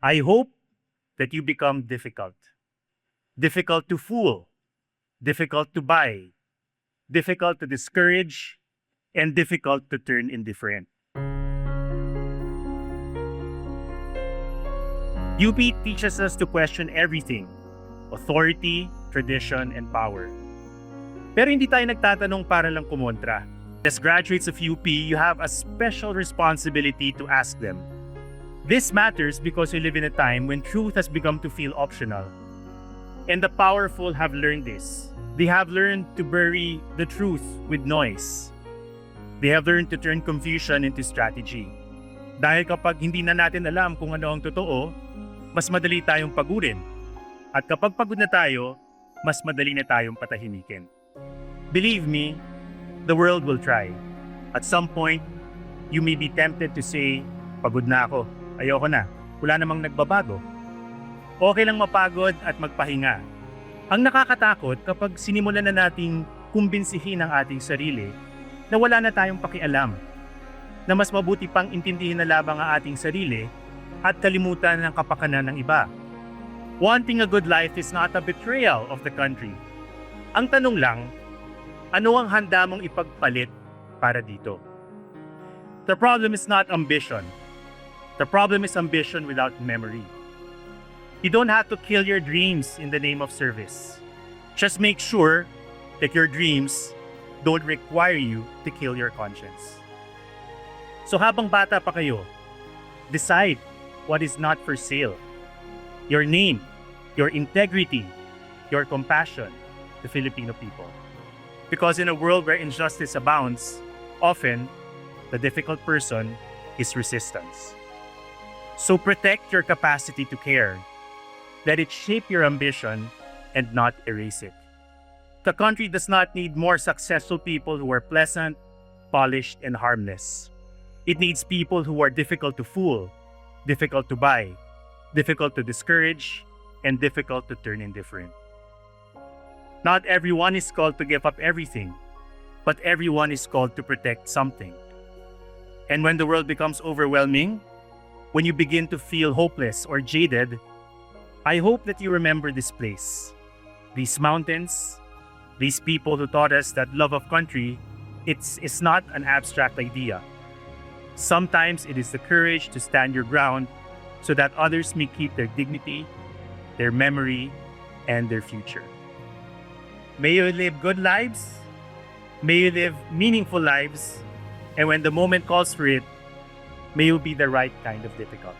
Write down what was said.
I hope that you become difficult. Difficult to fool, difficult to buy, difficult to discourage, and difficult to turn indifferent. UP teaches us to question everything: authority, tradition, and power. Pero hindi tayo nagtatanong para lang kumontra. As graduates of UP, you have a special responsibility to ask them. This matters because we live in a time when truth has become to feel optional. And the powerful have learned this. They have learned to bury the truth with noise. They have learned to turn confusion into strategy. Dahil kapag hindi na natin alam kung ano ang totoo, mas madali tayong pagurin. At kapag pagod na tayo, mas madali na tayong patahimikin. Believe me, the world will try. At some point, you may be tempted to say, pagod na ako, ayoko na, wala namang nagbabago. Okay lang mapagod at magpahinga. Ang nakakatakot kapag sinimulan na nating kumbinsihin ang ating sarili na wala na tayong pakialam, na mas mabuti pang intindihin na labang ang ating sarili at kalimutan ng kapakanan ng iba. Wanting a good life is not a betrayal of the country. Ang tanong lang, ano ang handa mong ipagpalit para dito? The problem is not ambition. The problem is ambition without memory. You don't have to kill your dreams in the name of service. Just make sure that your dreams don't require you to kill your conscience. So habang bata pa kayo, decide what is not for sale. Your name, your integrity, your compassion to Filipino people. Because in a world where injustice abounds, often the difficult person is resistance. So protect your capacity to care. Let it shape your ambition and not erase it. The country does not need more successful people who are pleasant, polished, and harmless. It needs people who are difficult to fool, difficult to buy, difficult to discourage, and difficult to turn indifferent. Not everyone is called to give up everything, but everyone is called to protect something. And when the world becomes overwhelming, when you begin to feel hopeless or jaded, I hope that you remember this place, these mountains, these people who taught us that love of country, it's not an abstract idea. Sometimes it is the courage to stand your ground so that others may keep their dignity, their memory, and their future. May you live good lives, may you live meaningful lives, and when the moment calls for it, may you be the right kind of difficult.